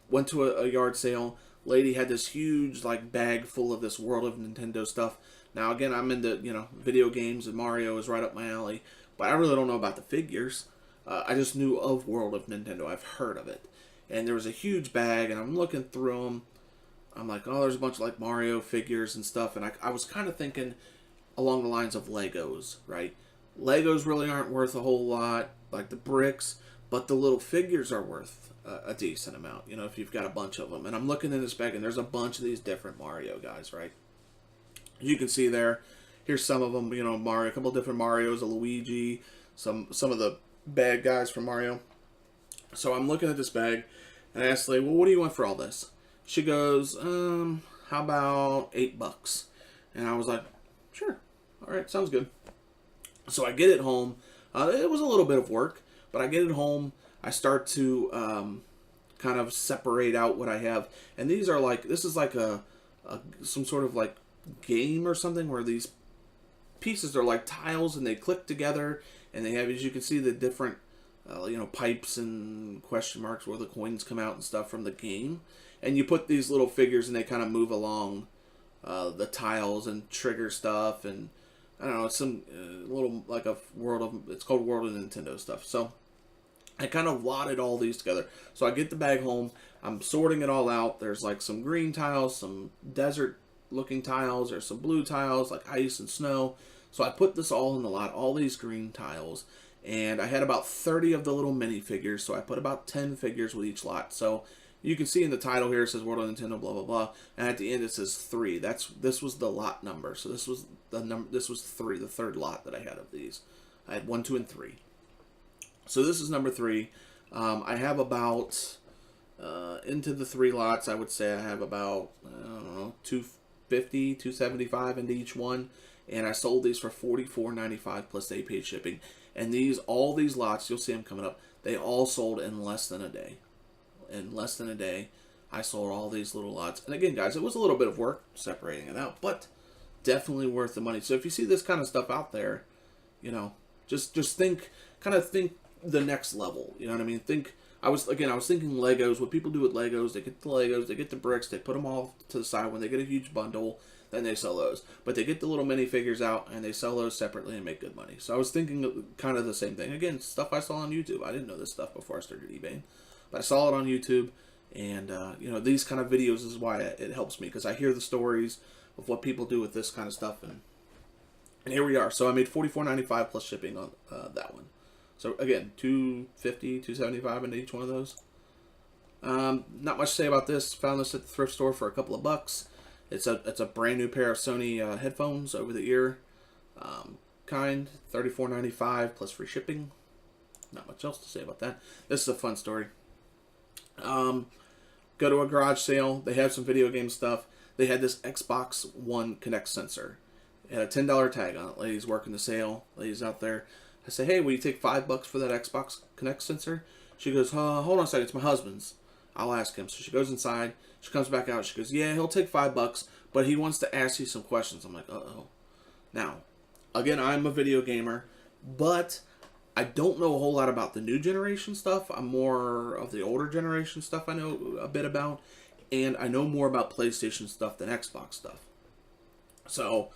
Went to a yard sale. Lady had this huge bag full of this World of Nintendo stuff. Now again, I'm into video games, and Mario is right up my alley. But I really don't know about the figures. I just knew of World of Nintendo. I've heard of it. And there was a huge bag, and I'm looking through them. I'm like, oh, there's a bunch of Mario figures and stuff. And I was kind of thinking along the lines of Legos, right? Legos really aren't worth a whole lot. Like the bricks. but the little figures are worth a decent amount, you know, if you've got a bunch of them. And I'm looking in this bag, and there's a bunch of these different Mario guys, right? You can see there, here's some of them, you know, Mario, a couple different Marios, a Luigi, some of the bad guys from Mario. So I'm looking at this bag, and I asked the lady, well, what do you want for all this? She goes, how about $8? And I was like, sure, all right, sounds good. So I get it home. It was a little bit of work, but I get it home. I start to kind of separate out what I have, and these are like, this is like some sort of like game or something where these pieces are like tiles and they click together, and they have, as you can see, the different you know, pipes and question marks where the coins come out and stuff from the game. And you put these little figures and they kind of move along the tiles and trigger stuff, and I don't know, it's some little like a world of, it's called World of Nintendo stuff. So I kind of lotted all these together. So I get the bag home, I'm sorting it all out. There's like some green tiles, some desert looking tiles, there's some blue tiles like ice and snow. So I put this all in the lot, all these green tiles, and I had about 30 of the little mini figures, so I put about 10 figures with each lot. So you can see in the title here, it says World of Nintendo, blah, blah, blah, and at the end it says 3. This was the lot number, so this was the number, this was 3, the third lot that I had of these. I had 1, 2, and 3. So this is number 3. I have about, into the 3 lots, I would say I have about, I don't know, 250, 275 into each one. And I sold these for $44.95 plus they paid shipping. And all these lots, you'll see them coming up, they all sold in less than a day. In less than a day, I sold all these little lots. And again, guys, it was a little bit of work separating it out, but definitely worth the money. So if you see this kind of stuff out there, you know, just think, kind of think the next level. You know what I mean? I was thinking Legos. What people do with Legos, they get the Legos, they get the bricks, they put them all to the side. When they get a huge bundle, then they sell those. But they get the little minifigures out, and they sell those separately and make good money. So I was thinking kind of the same thing. Again, stuff I saw on YouTube. I didn't know this stuff before I started eBay. But I saw it on YouTube, and, you know, these kind of videos is why it helps me, because I hear the stories of what people do with this kind of stuff, and here we are. So I made $44.95 plus shipping on that one. So again, $250, $275 into each one of those. Not much to say about this. Found this at the thrift store for a couple of bucks. It's a brand new pair of Sony headphones, over the ear kind. $34.95 plus free shipping. Not much else to say about that. This is a fun story. Go to a garage sale. They have some video game stuff. They had this Xbox One Connect sensor. It had a $10 tag on it. Ladies working the sale. Ladies out there. I say, hey, will you take $5 for that Xbox Connect sensor? She goes, hold on a second, it's my husband's. I'll ask him. So she goes inside. She comes back out. She goes, yeah, he'll take $5, but he wants to ask you some questions. I'm like, uh-oh. Now, again, I'm a video gamer, but I don't know a whole lot about the new generation stuff. I'm more of the older generation stuff I know a bit about, and I know more about PlayStation stuff than Xbox stuff. So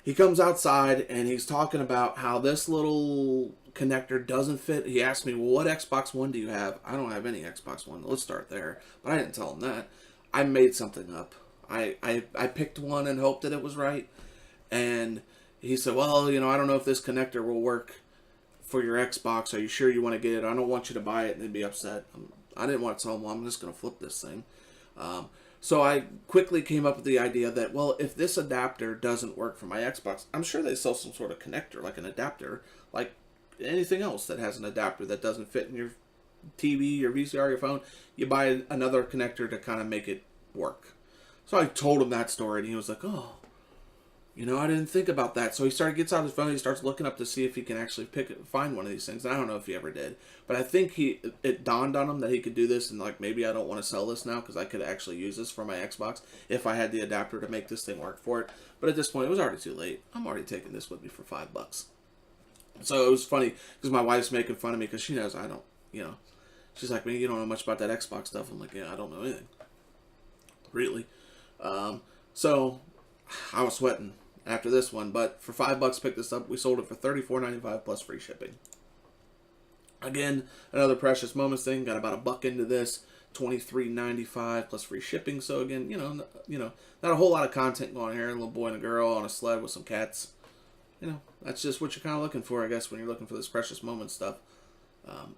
he comes outside, and he's talking about how this little connector doesn't fit. He asked me, well, what Xbox One do you have? I don't have any Xbox One. Let's start there. But I didn't tell him that. I made something up. I picked one and hoped that it was right. And he said, well, you know, I don't know if this connector will work for your Xbox. Are you sure you want to get it? I don't want you to buy it and then be upset. I didn't want to tell him, well, I'm just going to flip this thing. So I quickly came up with the idea that, well, if this adapter doesn't work for my Xbox, I'm sure they sell some sort of connector, like an adapter, like anything else that has an adapter that doesn't fit in your TV, your VCR, your phone. You buy another connector to kind of make it work. So I told him that story, and he was like, oh, you know, I didn't think about that. So he gets out his phone, he starts looking up to see if he can actually find one of these things. And I don't know if he ever did, but I think it dawned on him that he could do this, and like, maybe I don't want to sell this now because I could actually use this for my Xbox if I had the adapter to make this thing work for it. But at this point, it was already too late. I'm already taking this with me for $5. So it was funny because my wife's making fun of me because she knows I don't, you know. She's like, man, you don't know much about that Xbox stuff. I'm like, yeah, I don't know anything. Really. So I was sweating after this one, but for $5 picked this up. We sold it for $34.95 plus free shipping. Again, another Precious Moments thing. Got about $1 into this. $23.95 plus free shipping. So again, you know, not a whole lot of content going here. A little boy and a girl on a sled with some cats. You know, that's just what you're kind of looking for, I guess, when you're looking for this Precious Moments stuff.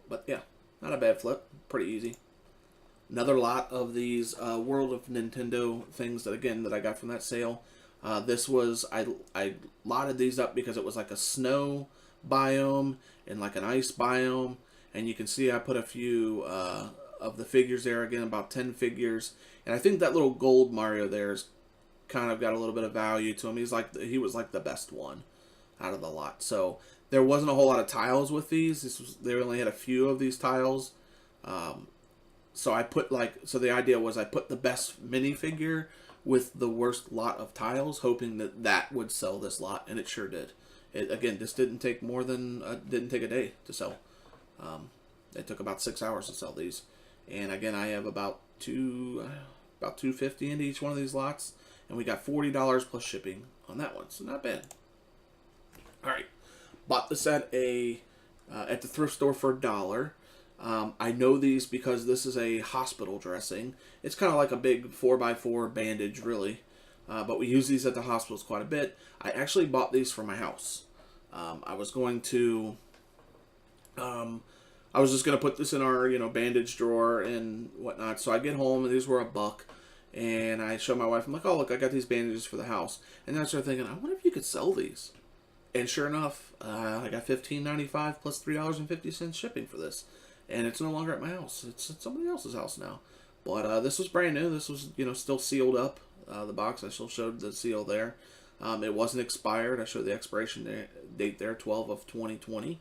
But yeah, not a bad flip. Pretty easy. Another lot of these World of Nintendo things that I got from that sale. This was I lotted these up because it was like a snow biome and like an ice biome, and you can see I put a few of the figures there, again about 10 figures, and I think that little gold Mario there's kind of got a little bit of value to him. He was like the best one out of the lot. So there wasn't a whole lot of tiles with these. They only had a few of these tiles. So I put the idea was I put the best minifigure with the worst lot of tiles, hoping that would sell this lot, and it sure did. Again, this didn't take didn't take a day to sell. It took about 6 hours to sell these, and again, I have about $250 into each one of these lots, and we got $40 plus shipping on that one, so not bad. All right, bought this at the thrift store for $1. I know these because this is a hospital dressing. It's kind of like a big 4x4 bandage, really. But we use these at the hospitals quite a bit. I actually bought these for my house. I was just going to put this in our, bandage drawer and whatnot. So I get home, and these were $1. And I show my wife, I'm like, oh, look, I got these bandages for the house. And then I started thinking, I wonder if you could sell these. And sure enough, I got $15.95 plus $3.50 shipping for this. And it's no longer at my house. It's at somebody else's house now. But this was brand new. This was, still sealed up. The box, I still showed the seal there. It wasn't expired. I showed the expiration date there, 12 of 2020.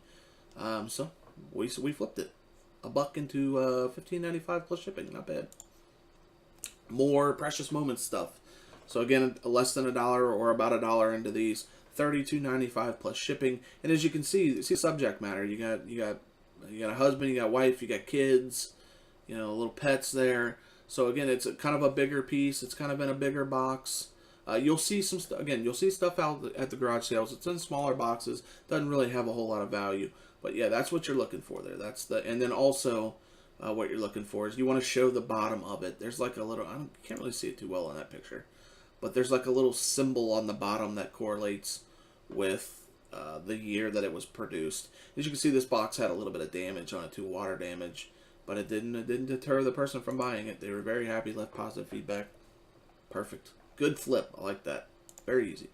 So we flipped it. $1 into $15.95 plus shipping. Not bad. More Precious Moments stuff. So again, less than $1 or about $1 into these. $32.95 plus shipping. And as you can see subject matter. You got a husband, you got a wife, you got kids, little pets there. So again, it's kind of a bigger piece. It's kind of in a bigger box. You'll see you'll see stuff out at the garage sales. It's in smaller boxes. Doesn't really have a whole lot of value. But yeah, that's what you're looking for there. And then also what you're looking for is you want to show the bottom of it. There's like a little, can't really see it too well in that picture, but there's like a little symbol on the bottom that correlates with the year that it was produced. As you can see, this box had a little bit of damage on it too, water damage, but it didn't deter the person from buying it. They were very happy, left positive feedback. Perfect. Good flip. I like that. Very easy.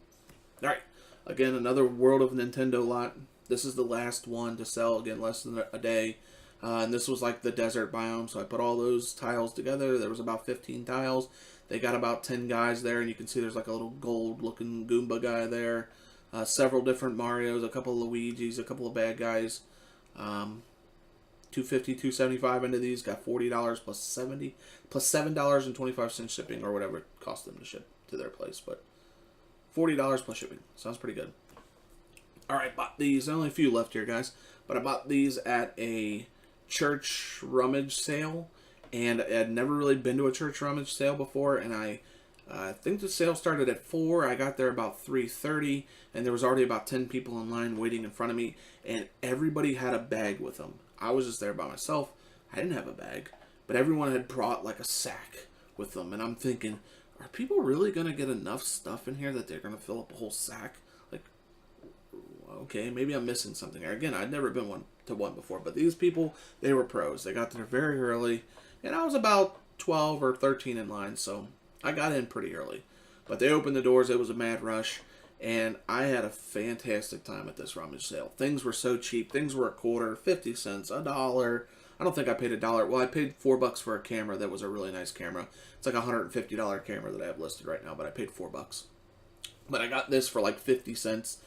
All right. Again, another World of Nintendo lot. This is the last one to sell. Again, less than a day. And this was like the desert biome, so I put all those tiles together. There was about 15 tiles. They got about 10 guys there, and you can see there's like a little gold-looking Goomba guy there. Several different Marios, a couple of Luigis, a couple of bad guys. $250, $275 into these. Got $40 plus $7.25 shipping, or whatever it cost them to ship to their place. But $40 plus shipping. Sounds pretty good. All right, bought these. Only a few left here, guys. But I bought these at a church rummage sale. And I'd never really been to a church rummage sale before. And I think the sale started at 4. I got there about 3:30, and there was already about 10 people in line waiting in front of me, and everybody had a bag with them. I was just there by myself. I didn't have a bag, but everyone had brought like a sack with them, and I'm thinking, are people really going to get enough stuff in here that they're going to fill up a whole sack? Like, okay, maybe I'm missing something here. Again, I'd never been to one before, but these people, they were pros. They got there very early, and I was about 12 or 13 in line, so I got in pretty early. But they opened the doors. It was a mad rush. And I had a fantastic time at this rummage sale. Things were so cheap. Things were $0.25, 50 cents, $1. I don't think I paid $1. Well, I paid $4 for a camera that was a really nice camera. It's like a $150 camera that I have listed right now, but I paid $4. But I got this for like 50 cents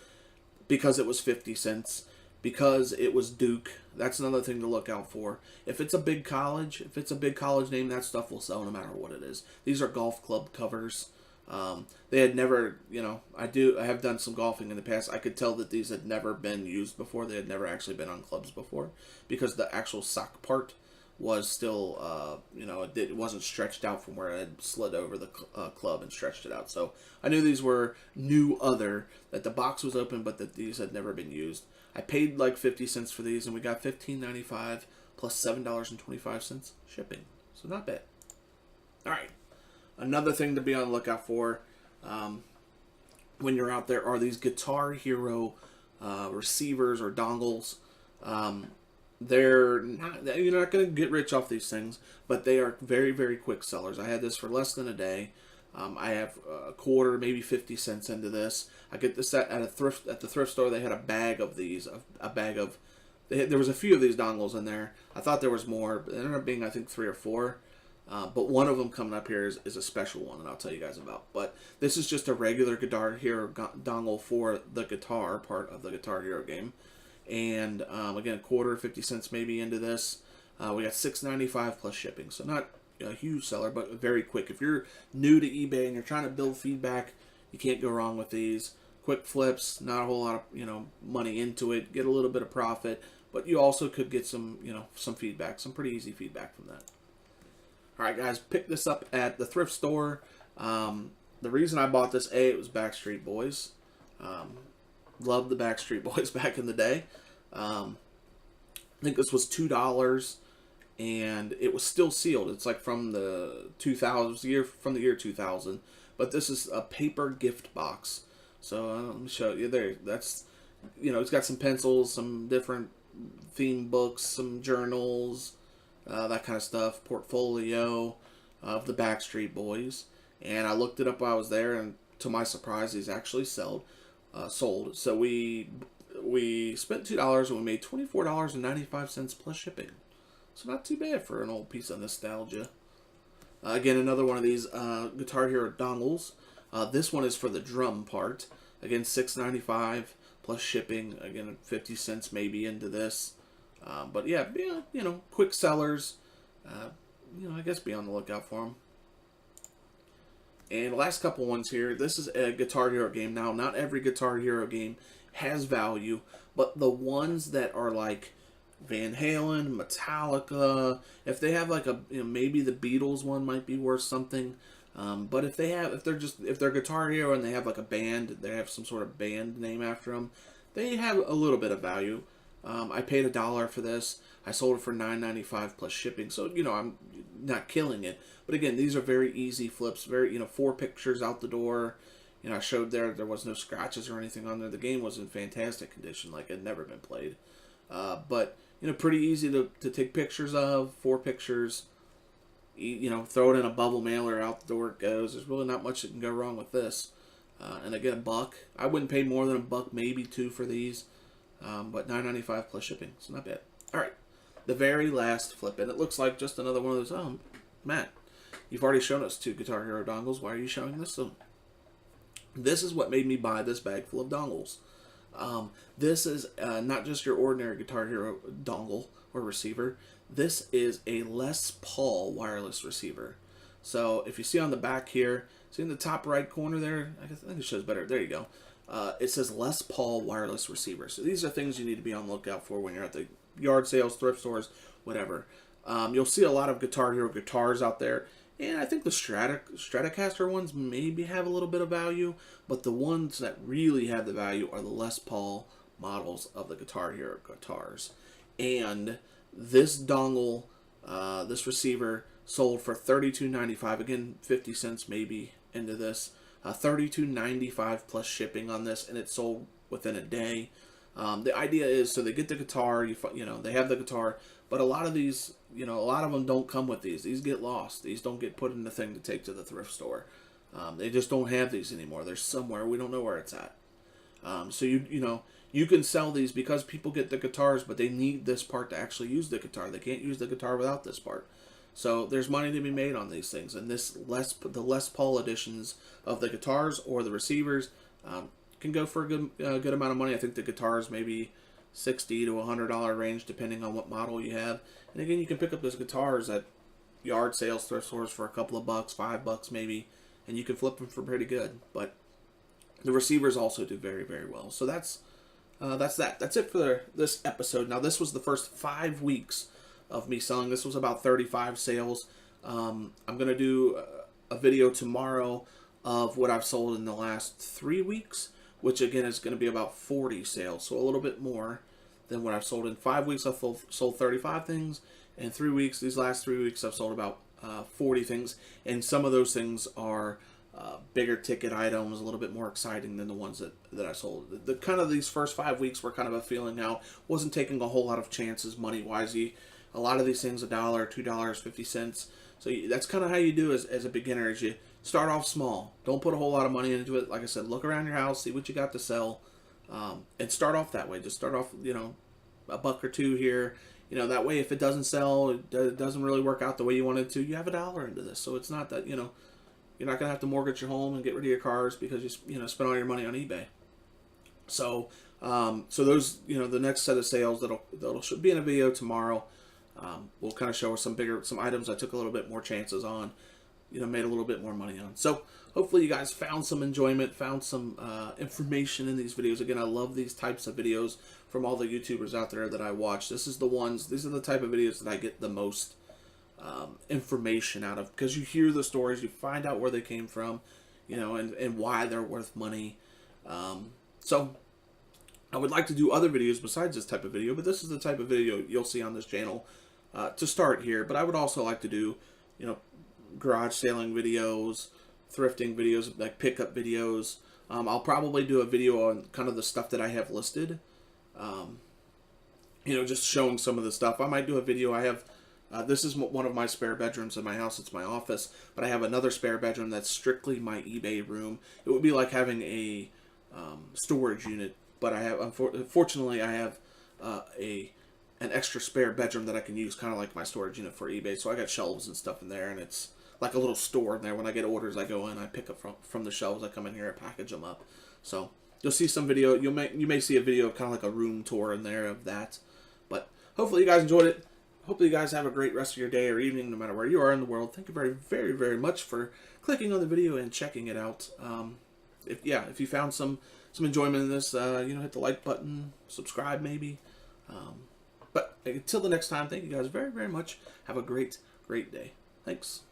because it was 50 cents. Because it was Duke. That's another thing to look out for. If it's a big college name, that stuff will sell no matter what it is. These are golf club covers. They had never, I have done some golfing in the past. I could tell that these had never been used before. They had never actually been on clubs before, because the actual sock part was still, it wasn't stretched out from where it had slid over the club and stretched it out. So I knew these were that the box was open, but that these had never been used. I paid like 50 cents for these, and we got $15.95 plus $7.25 shipping. So not bad. All right. Another thing to be on the lookout for when you're out there are these Guitar Hero receivers or dongles. They're not, you're not going to get rich off these things, but they are very, very quick sellers. I had this for less than a day. I have a quarter, maybe 50 cents into this. I get this at the thrift store. They had a bag of these, a bag of. There was a few of these dongles in there. I thought there was more, but it ended up being, I think, 3 or 4. But one of them coming up here is a special one, and I'll tell you guys about. But this is just a regular Guitar Hero dongle for the guitar part of the Guitar Hero game. And again, a quarter, 50 cents maybe into this. We got $6.95 plus shipping, so not a huge seller, but very quick. If you're new to eBay and you're trying to build feedback, you can't go wrong with these. Quick flips, not a whole lot of money into it. Get a little bit of profit, but you also could get some some feedback, some pretty easy feedback from that. All right, guys, picked this up at the thrift store. The reason I bought this, it was Backstreet Boys. Loved the Backstreet Boys back in the day. I think this was $2, and it was still sealed. It's like from the 2000s, from the year 2000. But this is a paper gift box. So let me show you there. That's it's got some pencils, some different theme books, some journals, that kind of stuff. Portfolio of the Backstreet Boys. And I looked it up while I was there, and to my surprise, these actually sold. So we spent $2 and we made $24.95 plus shipping. So not too bad for an old piece of nostalgia. Again, another one of these Guitar Hero dongles. This one is for the drum part. Again, $6.95 plus shipping. Again, 50 cents maybe into this. But yeah, quick sellers. I guess be on the lookout for them. And the last couple ones here, this is a Guitar Hero game. Now, not every Guitar Hero game has value, but the ones that are like Van Halen, Metallica, if they have like a, maybe the Beatles one might be worth something. But if they're Guitar Hero and they have like a band, they have some sort of band name after them, they have a little bit of value. I paid $1 for this. I sold it for $9.95 plus shipping. So, I'm not killing it. But again, these are very easy flips. Very, 4 pictures out the door. I showed there was no scratches or anything on there. The game was in fantastic condition, like it had never been played. But, pretty easy to take pictures of. 4 pictures. Throw it in a bubble mailer, out the door it goes. There's really not much that can go wrong with this. And again, $1. I wouldn't pay more than $1, maybe $2 for these. But $9.95 plus shipping, so not bad. All right, the very last flip, and it looks like just another one of those. Oh, Matt, you've already shown us 2 Guitar Hero dongles. Why are you showing this? So this is what made me buy this bag full of dongles. This is not just your ordinary Guitar Hero dongle or receiver. This is a Les Paul wireless receiver. So if you see on the back here, see in the top right corner there, I think it shows better. There you go. It says Les Paul wireless receiver. So these are things you need to be on the lookout for when you're at the yard sales, thrift stores, whatever. You'll see a lot of Guitar Hero guitars out there, and I think the Stratocaster ones maybe have a little bit of value, but the ones that really have the value are the Les Paul models of the Guitar Hero guitars. And this dongle, this receiver, sold for $32.95. Again, 50 cents maybe into this. $32.95 plus shipping on this, and it sold within a day. The idea is, so they get the guitar, they have the guitar, but a lot of these, a lot of them don't come with these. These get lost. These don't get put in the thing to take to the thrift store. They just don't have these anymore. They're somewhere. We don't know where it's at. So you can sell these because people get the guitars, but they need this part to actually use the guitar. They can't use the guitar without this part. So there's money to be made on these things, and the Les Paul editions of the guitars or the receivers can go for a good amount of money. I think the guitars maybe $60 to $100 range, depending on what model you have. And again, you can pick up those guitars at yard sales, thrift stores for a couple of bucks, $5 maybe, and you can flip them for pretty good. But the receivers also do very, very well. So that's that. That's it for this episode. Now, this was the first 5 weeks of me selling. This was about 35 sales. I'm going to do a video tomorrow of what I've sold in the last 3 weeks, which again is going to be about 40 sales, so a little bit more than what I've sold in 5 weeks. I've sold 35 things. In 3 weeks, these last 3 weeks, I've sold about 40 things, and some of those things are bigger ticket items, a little bit more exciting than the ones that I sold. The kind of these first 5 weeks were kind of a feeling out. Wasn't taking a whole lot of chances money wise. A lot of these things $1, $2, 50 cents. So that's kind of how you do as a beginner. Is you start off small. Don't put a whole lot of money into it. Like I said, look around your house, see what you got to sell, and start off that way. Just start off, a buck or two here. That way if it doesn't sell, it doesn't really work out the way you wanted to, you have $1 into this. So it's not that, you're not going to have to mortgage your home and get rid of your cars because you spent all your money on eBay. So those, the next set of sales that'll should be in a video tomorrow. We'll kind of show some items I took a little bit more chances on, made a little bit more money on. So hopefully you guys found some enjoyment, found some information in these videos. Again, I love these types of videos from all the YouTubers out there that I watch. These are the type of videos that I get the most information out of, because you hear the stories, you find out where they came from, and why they're worth money. So I would like to do other videos besides this type of video, but this is the type of video you'll see on this channel to start here. But I would also like to do, garage sailing videos, thrifting videos, like pickup videos. I'll probably do a video on kind of the stuff that I have listed. Just showing some of the stuff. I might do a video. I have, this is one of my spare bedrooms in my house. It's my office, but I have another spare bedroom that's strictly my eBay room. It would be like having a storage unit, but fortunately I have an extra spare bedroom that I can use kind of like my storage unit for eBay. So I got shelves and stuff in there, and it's like a little store in there. When I get orders, I go in, I pick up from the shelves. I come in here, I package them up. So you'll see some video. You may see a video of kind of like a room tour in there of that. But hopefully you guys enjoyed it. Hopefully you guys have a great rest of your day or evening, no matter where you are in the world. Thank you very, very, very much for clicking on the video and checking it out. If you found some enjoyment in this, hit the like button, subscribe maybe. But until the next time, thank you guys very, very much. Have a great, great day. Thanks.